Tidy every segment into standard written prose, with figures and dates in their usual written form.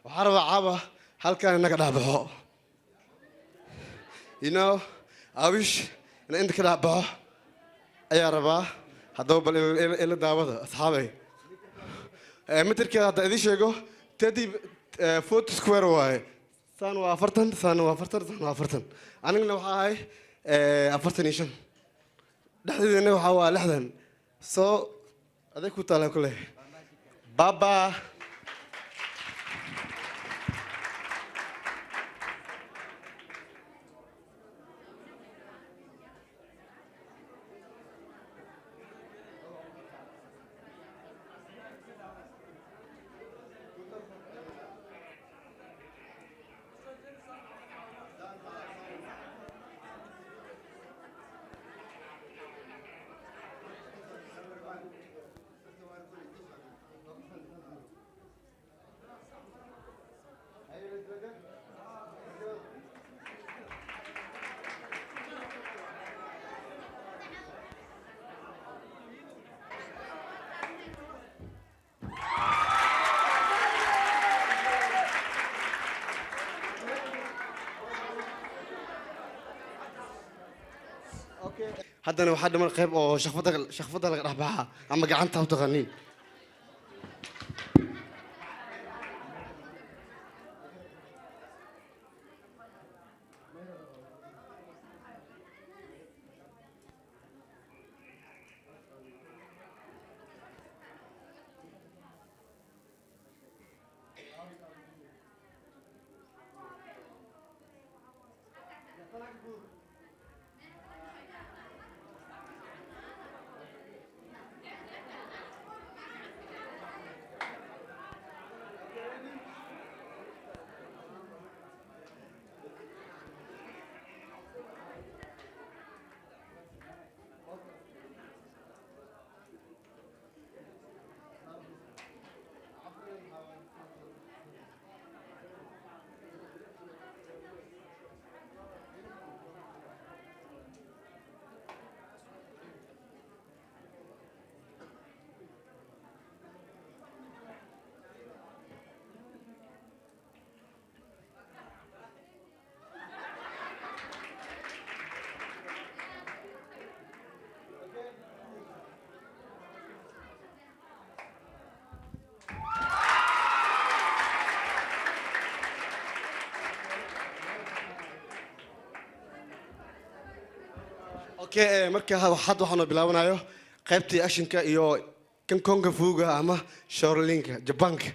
وحرب عابة هل كان إنك دابه you know I wish إن عندك دابه أي ربا هذا إلى دابه أصحابي متر كذا هذا إذا شيء تدي فوت سكوير واي ثانوا أفرتن أنا لو هاي أفرتنيشن لحظة إنه هوا لحظة so هذا كنت على كله بابا haddana waxaa dhiman qayb oo shaqfada laga dhex baxaa ama gacanta u taqaaniin اوكي marka waxaad waxaan bilaabanayo qaybtii actionka iyo kan konga fuuga ama shorelinka jabanka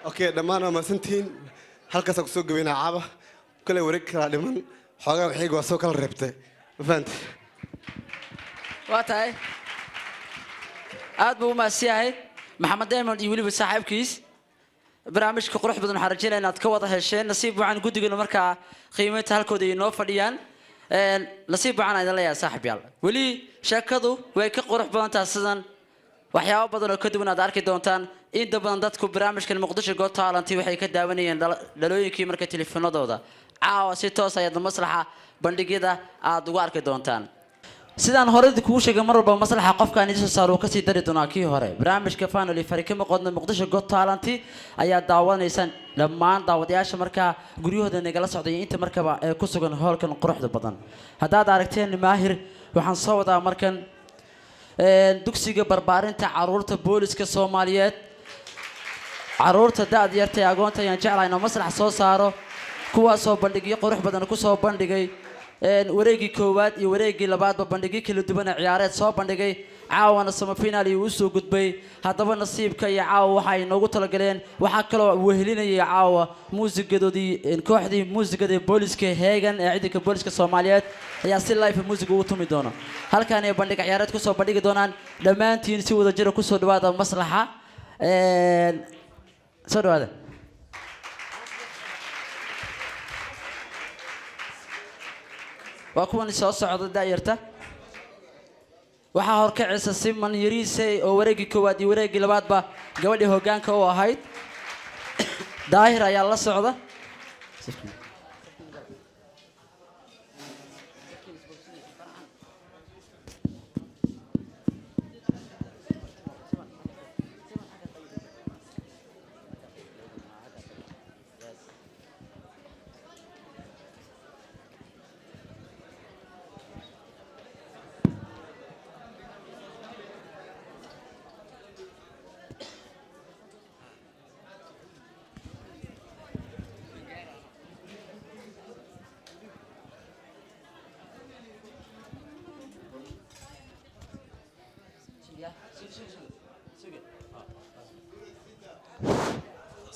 اوكي دمان ما سنتين halkaas ku soo gabeynaa caaba kale wareeg kala dhiman xogaa wixii waa soo kala reebtay fahant waa tahay aad buu ma siyahay maxamed deemon iyo waliba saaxiibkiis barnaamijka qurux badan waxaan rajaynayaa inaad ka wada hesheen nasiib wacan guddigana markaa qiimeynta halkooda inoo fadhiyaan nasiib wacan aydan leeyahay saaxiibyaal weli sheekadu way ka qurux badan tahay sidan waxyaabo badan oo ka duwan aad arki doontaan inta badan dadku barnaamijkan muqdisho Got Talent waxay ka daawanayeen dhalooyinkii marka telefoonadooda caawa si toos ah ayada maslaxa bandhigyada aad ugu arki doontaan sidaan hore kugu sheegay mar walba maslaxa qofka aan idin saaro ka sii dari doona kii hore barnaamijka Finally Farikama qodna muqdisho Got Talent ayaa daawanaysan dhammaan daawadayaasha marka guryahooda nagala socday inta markaba ee ku sugan hoolkan quruxda badan haddaad aragteen maahir waxaan soo wadaa markan dugsiga barbaarinta caruurta booliska Soomaaliyeed caruurta da'da yartay agoonta ayaan jeclahay inaan maslax soo saaro kuwaas oo bandhigyo qurux badan ku soo bandhigay wareegii koowaad iyo wareegii labaadba bandhigyo kala duwan ciyaareed soo bandhigay caawana semifinal uu soo gudbay hadaba nasiibka iyo caawa waxa ay noogu talagaleen waxa kale oo wehelinayay caawa muusigadoodii kooxdii muusigada booliska Heegan ee ciidanka booliska Soomaaliyeed ayaa si live music ugu tumi doona halkaan ay bandhig ciyaareed ku soo bandhigi doonaan dhamaantiin si wada jir ku soo dhawaada maslaxa soo dhawaada waa kuwan soo socda daayirta waxa horkacisa Simon Yariise oo wareegii koowaad iyo wareegii labaadba gabadhii hoggaanka u ahayd daahir ayaa la socda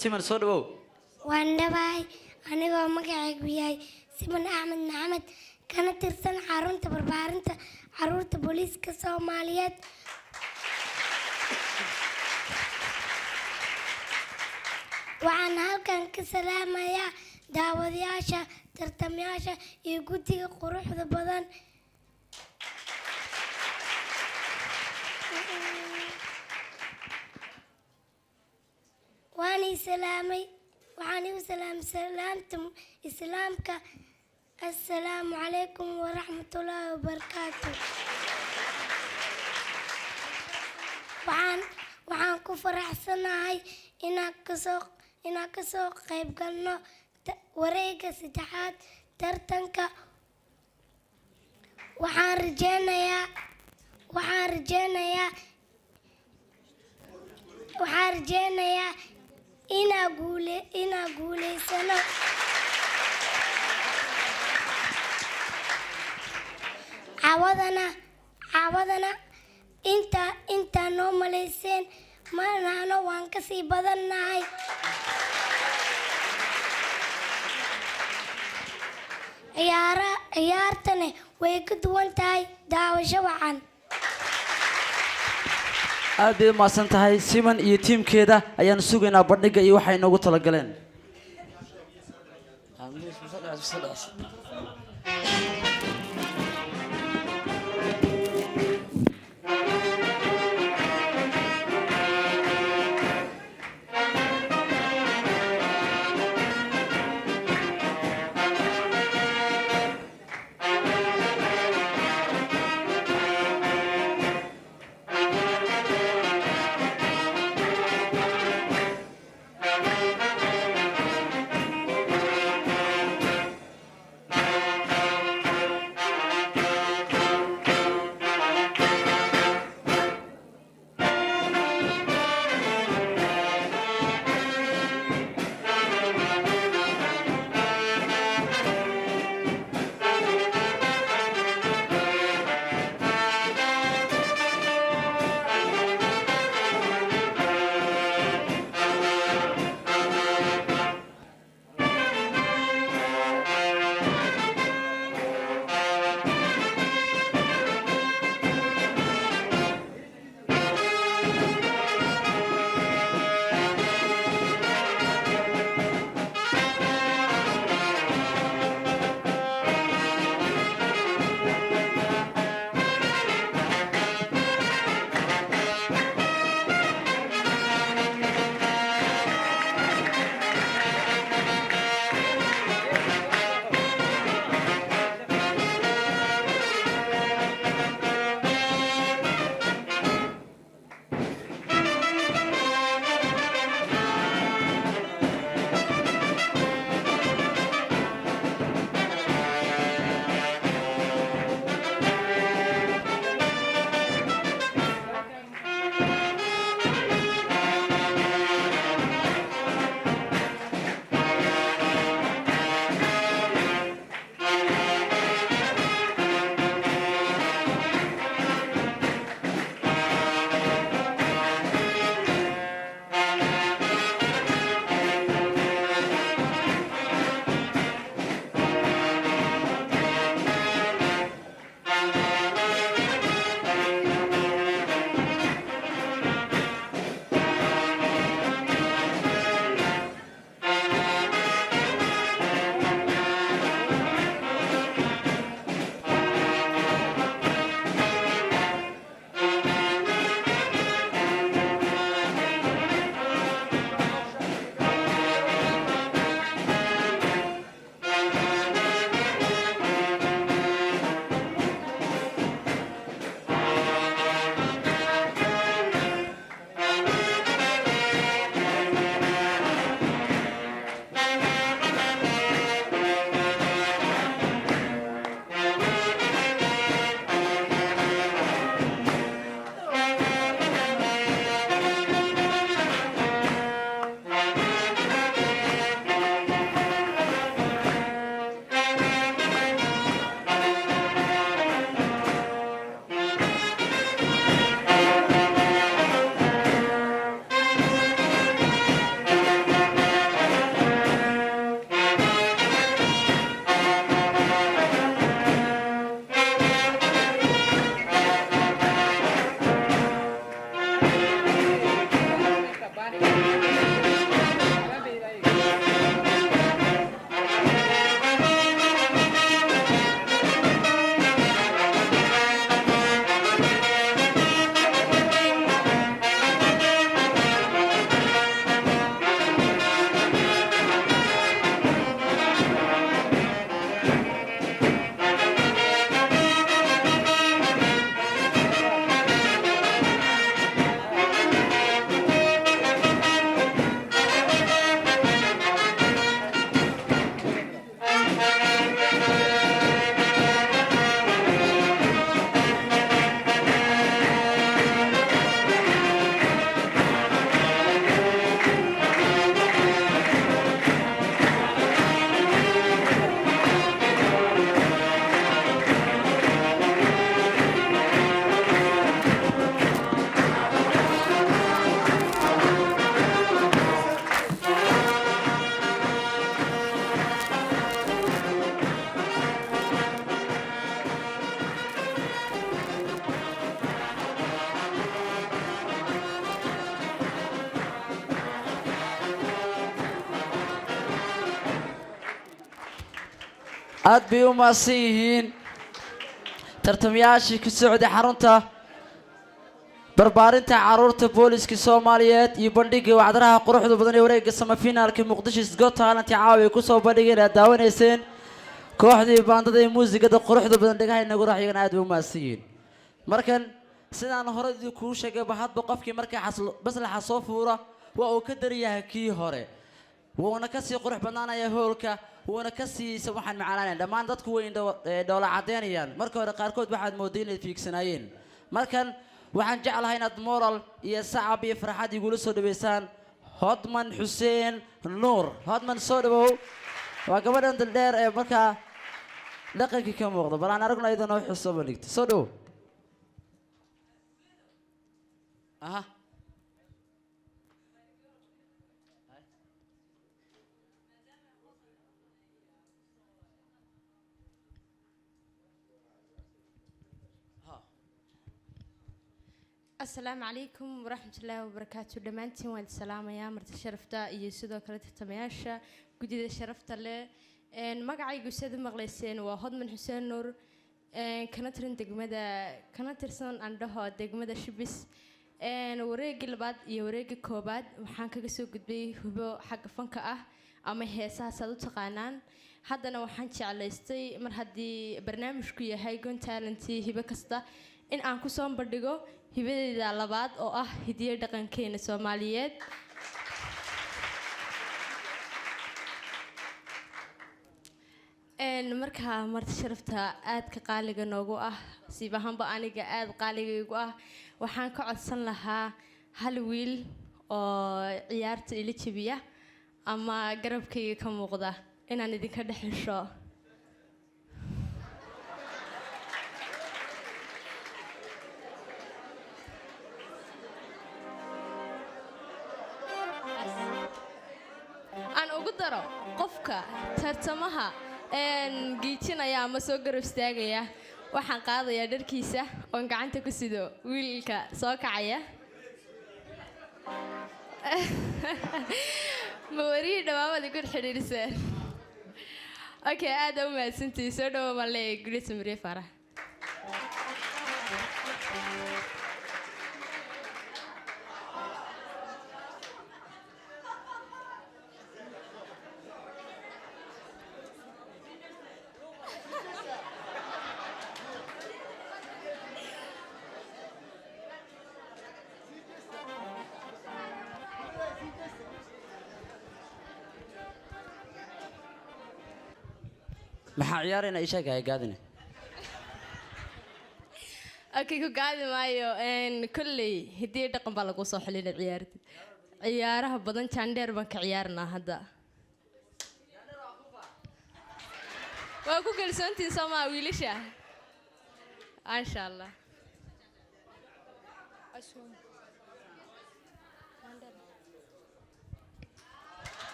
Simon soo dhawow waan dhawaay anigoo magacaygu yahay Simon Axmed Maxamed kana tirsan xarunta barbaarinta caruurta booliska Soomaaliyeed waxaan halkan ka salaamayaa daawadayaasha tartamayaasha iyo guddiga quruxda badan وأنا سلامي وأنا سلام سلامتم إسلامك السلام عليكم ورحمة الله وبركاته وعن كفر حسناي إنا كسوق قيب قلنا وريق ستحات ترتنك وعن رجينا يا ina guuleysano caawadana inta noo malayseen manahno waan ka sii badannahay ciyaartane way ka duwan tahay daawasho wacan aad bay maasan tahay Simon iyo teamkeeda ayaan sugaynaa bandhiga iyo waxa ay noogu talagaleen aad bay u mahadsan yihiin tartamayaashii ka socday xarunta barbaarinta caruurta booliska Soomaaliyeed iyo bandhigii wacdaraha quruxda badan ee wareegga semifinalka Muqdisho Got Talent caawa ku soo bandhigeen aad daawanayseen kooxdii baandada ee muusigada quruxda badan dhagaha inagu raaxayeen aad bay u mahadsan yihiin markan sidaan hore ku sheegay bahadba qofkii markay maslaxa soo fuura waa uu ka daryahay kii hore wuuna ka sii qurux badnaanaya hoolka wuuna ka sii waxaan macaanaan dhammaan dadku way dhoola cadeynayaan marka hore qaarkood waxaad moodeen inay fiigsanaayeen markan waxaan jeclahay inaad moral iyo sacab iyo farxad igula soo dhaweysaan Hodman Xuseen Nuur Hodman soo dhawow waa gabadhan dheer ee markaa dhaqankii ka muuqda bal aan aragno iyadoo xuso bandhigta soo dhawow aha السلام عليكم ورحمة الله وبركاته دمانتي وان السلام يا مرت شرفتا يسودو كلا تتمياشا جديد شرفتا له مقعي جسد مغلسين وهاد من حسين نور كانترن دقمدا كانترسون عندها دقمدا شبس وريق البعض يوريق كوباد وحنك جسوا قدبي هو حق فنكه أما هي ساسة تقانان هذا أنا وحنش على استي مر هدي برنامج كويه هاي جون تالنتي هبة كستا إن أنكو سام بديجو هبة لبعض أو هدية دقن كين الصوماليات markaa marti sharafta aad ka qaaliga noogu ah siibahanba aniga aad qaaligaygu ah waxaan ka codsan lahaa hal wiil oo ciyaarta ila jabiya ama garabkayga ka muuqda inaan idinka dhexesho aan ugu daro qofka tartamaha giijinaya ama soo garab istaagaya waxaan qaadayaa dharkiisa oo gacanta ku sido wiilka soo kacaya ma warii dhawaamada ku xiriirsan okay aad u mahadsantii soo dhawo ma leeyahay Grace Marie Farah maxaa ciyaarayna ishaga ay gaadina okay ku gaadi maayo kulley hidii dhaqan baa lagu soo xilin ciyaarta ciyaaraha badan jandheer baan ka ciyaarnaa hadda waa ku kalsoontiin Soomaa wiilasha insha Allah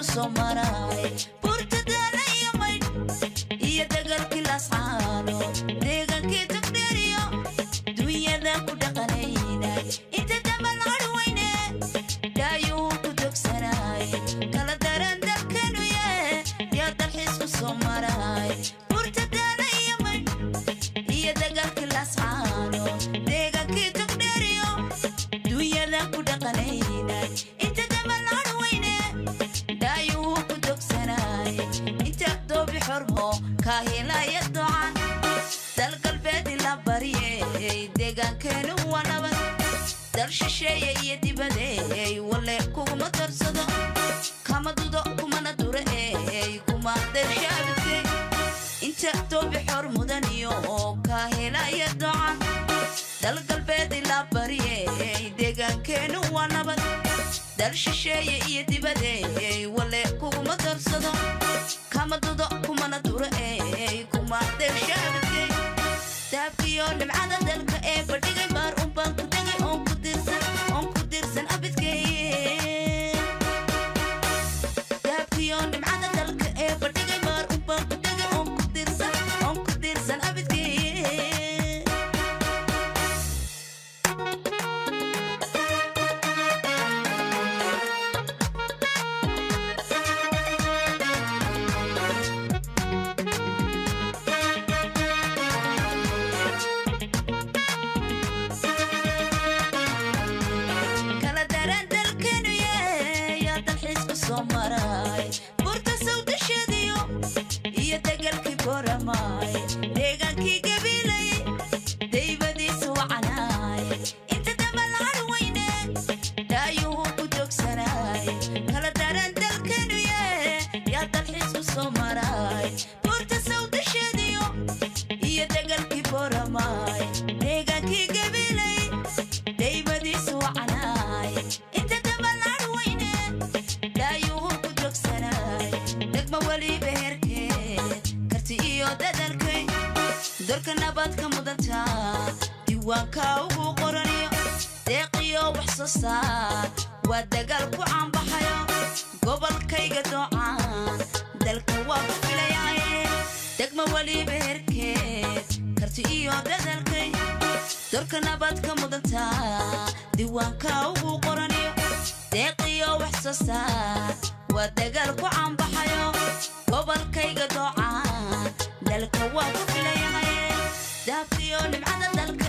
Somaray Portadala yamay iyo dagalkii lascaano deegankii tagdheeriyo dunyada ku dhaqanayna inta damal harweyne daayuu ku dogsanay kala daran dalkanu yaa dalxiis ku soo maray Portadala yamay iyo dagalkii lascaano deegankii tagdheeriyo dunyada ku dhaqanayna inta damal harweyne daayuu ku dogsanay inta doobi xormo ka helaya ducan dal galbeed la bariyay deegaankeenu waa nabad dal shisheeye iyo dibadeey wale kuma darsado kama dudo kumana dure kuma darshaabtay inta doobi xor mudan iyo ka helaya ducan dal galbeed la bariyay deegaankeenu waa nabad dal shisheeye iyo dibadeey wale kuma darsado kama dudo kumana dure kuma darshaabtay daabkiyo dhimcada dalka ee badhigay baar un baan ku tagay oo ku dirsan dirsan abidkee daabkiyoon dhimcada dalka ee badhigay maar unbaan ku dhegay oon ku dirsan abidkee kala daran dalkanu yaa dalxiisku soo maray burta sawdashadiyo iyo degalkii boramay deegaankii gabilay daybadiisa wacanaay inta damal harweyne daayuhu ku joogsanay kala daran dalkanu yaa dalxiisku soo maray burta sawdashadiyo iyo degalkii boramay deegaankii gabilay daybadiisa wacanaay inta damal harweyne daayuhu ku joogsanay degma weliba herkeed karti iyo dadalkay dorka nabadka mudanta diiwaanka ugu qoraniyo deeqiyo wax soo saar waa dagaal ku caanbaxayo gobolkayga doocaan dalka waa ku filayaye degma weliba herkeed karti iyo dadalkay dorka nabadka mudanta diiwaanka ugu qoraniyo deeqiyo wax soo saar waa dagaal ku caanbaxayo gobolkayga doocaan dalka waa ku filayaye daabkiyo nimcada dalka